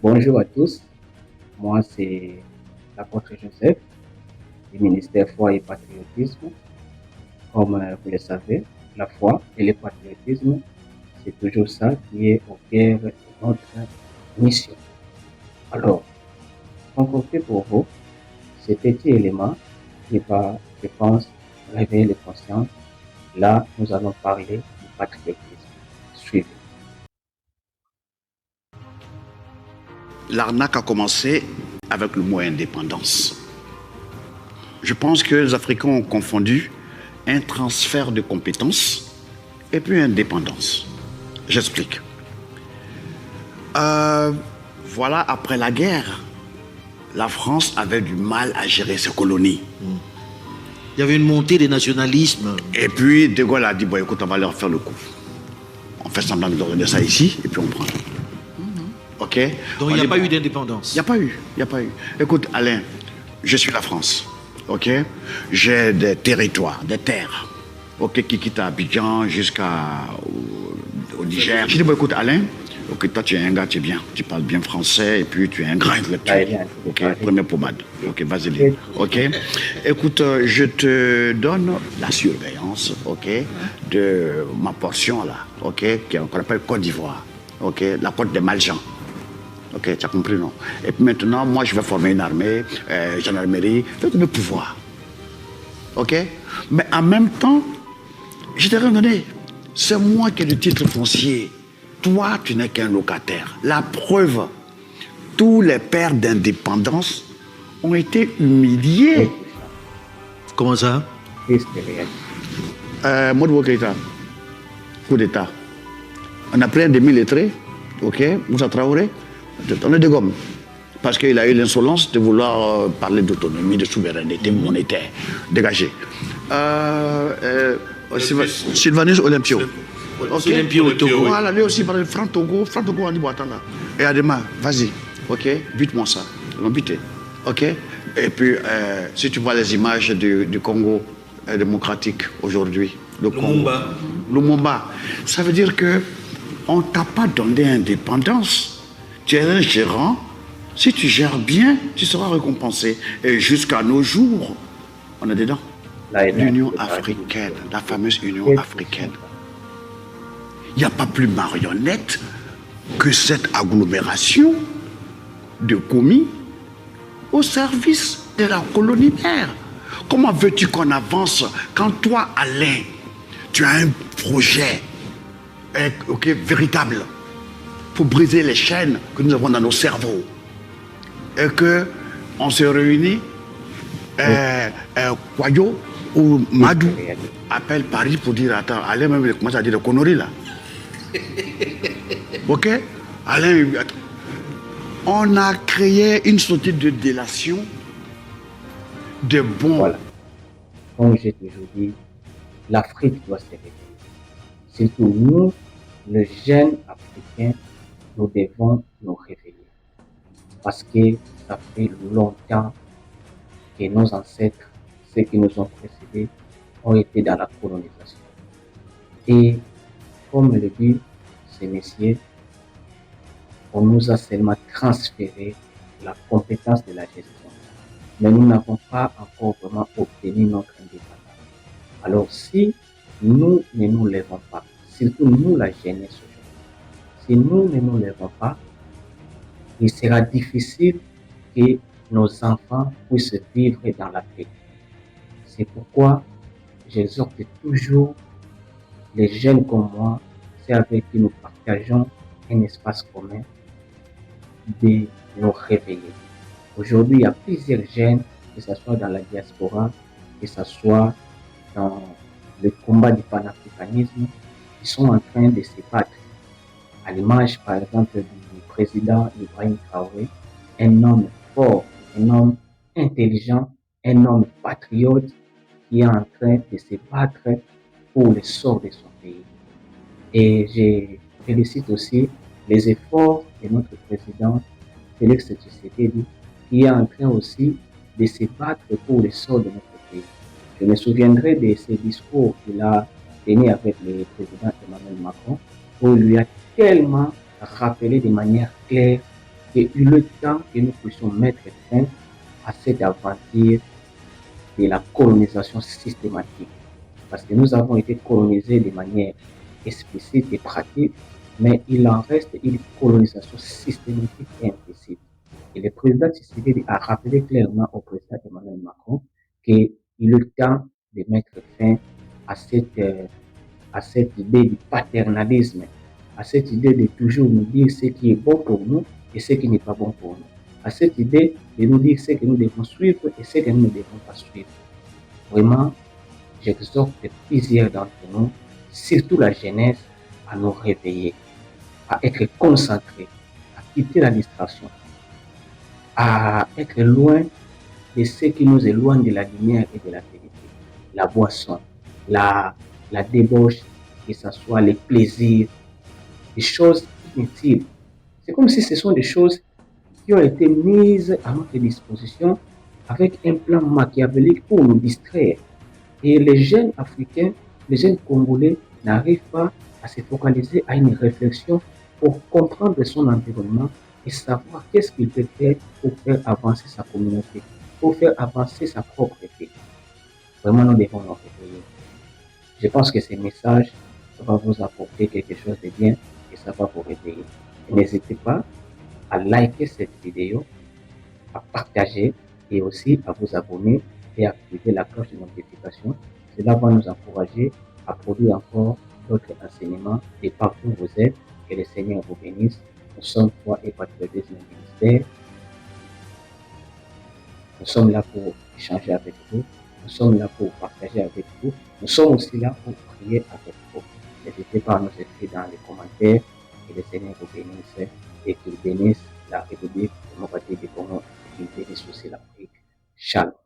Bonjour à tous, moi c'est l'apôtre Joseph du ministère Foi et Patriotisme. Comme vous le savez, la foi et le patriotisme, c'est toujours ça qui est au cœur de notre mission. Alors, concocté pour vous, ce petit élément qui va, je pense, réveiller les consciences. Là, nous allons parler du patriotisme. Suivez. L'arnaque a commencé avec le mot indépendance. Je pense que les Africains ont confondu un transfert de compétences et puis indépendance. J'explique. Voilà, après la guerre, la France avait du mal à gérer ses colonies. Il y avait une montée des nationalismes. Et puis De Gaulle a dit, bon écoute, on va leur faire le coup. On fait semblant de donner ça ici et puis on prend. Ok. Donc il n'y a pas eu d'indépendance. Il n'y a pas eu. Écoute, Alain, je suis la France. Ok. J'ai des territoires, des terres. Ok, qui quittent Abidjan jusqu'au Niger. Je dis, bon, écoute, Alain, ok, toi tu es un gars, tu es bien. Tu parles bien français et puis tu es un grand intellectuel. Ok, première pommade. Ok, vas-y. Ok. Écoute, je te donne la surveillance, ok, de ma portion là, ok, qu'on appelle Côte d'Ivoire. Ok, la côte des Malgens. Ok, tu as compris, non? Et puis maintenant, moi, je vais former une armée, gendarmerie, je vais donner le pouvoir. Ok? Mais en même temps, je t'ai rien donné. C'est moi qui ai le titre foncier. Toi, tu n'es qu'un locataire. La preuve, tous les pères d'indépendance ont été humiliés. Comment ça? Modibo Keïta, coup d'État. On a pris un demi-lettré, ok, Moussa Traoré. On est des gommes. Parce qu'il a eu l'insolence de vouloir parler d'autonomie, de souveraineté monétaire. Dégagé. Sylvanus Olympio. Olympio au Togo. Voilà, lui aussi, par Franck Togo, on dit, bon, attends là. Et Adema, vas-y, ok, bute-moi ça. Ils l'ont buté. Ok. Et puis, si tu vois les images du Congo démocratique aujourd'hui, Lumumba, ça veut dire que on ne t'a pas donné indépendance. Tu es un gérant. Si tu gères bien, tu seras récompensé. Et jusqu'à nos jours, on est dedans. L'Union africaine, la fameuse Union africaine. Il n'y a pas plus marionnette que cette agglomération de commis au service de la colonie mère. Comment veux-tu qu'on avance quand toi, Alain, tu as un projet véritable pour briser les chaînes que nous avons dans nos cerveaux et qu'on se réunit, Kwayo ou Madou appelle Paris pour dire, attends, Alain même commence à dire des conneries là. Ok? Alain, on a créé une sorte de délation de bons. Voilà. Comme j'ai toujours dit, l'Afrique doit se réveiller. Surtout nous, les jeunes Africains, nous devons nous réveiller. Parce que ça fait longtemps que nos ancêtres, ceux qui nous ont précédés, ont été dans la colonisation. Et comme le dit ce messieurs, on nous a seulement transféré la compétence de la gestion. Mais nous n'avons pas encore vraiment obtenu notre indépendance. Alors si nous ne nous lèvons pas, surtout nous la jeunesse aujourd'hui, si nous ne nous lèvons pas, il sera difficile que nos enfants puissent vivre dans la paix. C'est pourquoi j'exhorte toujours les jeunes comme moi, ceux avec qui nous partageons un espace commun, de nous réveiller. Aujourd'hui, il y a plusieurs jeunes, que ce soit dans la diaspora, que ce soit dans le combat du panafricanisme, qui sont en train de se battre. À l'image, par exemple, du président Ibrahim Traoré, un homme fort, un homme intelligent, un homme patriote qui est en train de se battre pour le sort de son pays. Et je félicite aussi les efforts de notre président Félix Tshisekedi, qui est en train aussi de se battre pour le sort de notre pays. Je me souviendrai de ce discours qu'il a tenu avec le président Emmanuel Macron, où il lui a tellement rappelé de manière claire qu'il est le temps que nous puissions mettre fin à cette aventure de la colonisation systématique. Parce que nous avons été colonisés de manière explicite et pratique, mais il en reste une colonisation systématique et implicite. Et le président Tshisekedi a rappelé clairement au président Emmanuel Macron qu'il est temps de mettre fin à cette idée du paternalisme, à cette idée de toujours nous dire ce qui est bon pour nous et ce qui n'est pas bon pour nous, à cette idée de nous dire ce que nous devons suivre et ce que nous ne devons pas suivre. Vraiment, j'exhorte plusieurs d'entre nous, surtout la jeunesse, à nous réveiller, à être concentrés, à quitter la distraction, à être loin de ce qui nous éloigne de la lumière et de la vérité. La boisson, la débauche, que ce soit les plaisirs, des choses inutiles. C'est comme si ce sont des choses qui ont été mises à notre disposition avec un plan machiavélique pour nous distraire. Et les jeunes africains, les jeunes congolais n'arrivent pas à se focaliser à une réflexion pour comprendre son environnement et savoir qu'est-ce qu'il peut faire pour faire avancer sa communauté, pour faire avancer sa propre vie. Vraiment, nous devons nous réveiller. Je pense que ce message va vous apporter quelque chose de bien et ça va vous réveiller. N'hésitez pas à liker cette vidéo, à partager et aussi à vous abonner et activer la cloche de notification. Cela va nous encourager à produire encore d'autres enseignements et partout où vous êtes. Que le Seigneur vous bénisse. Nous sommes Foi et Patriotisme Ministère. Nous sommes là pour échanger avec vous. Nous sommes là pour partager avec vous. Nous sommes aussi là pour prier avec vous. N'hésitez pas à nous écrire dans les commentaires. Que le Seigneur vous bénisse et qu'il bénisse la République démocratique du Congo et qu'il bénisse aussi l'Afrique. Shalom.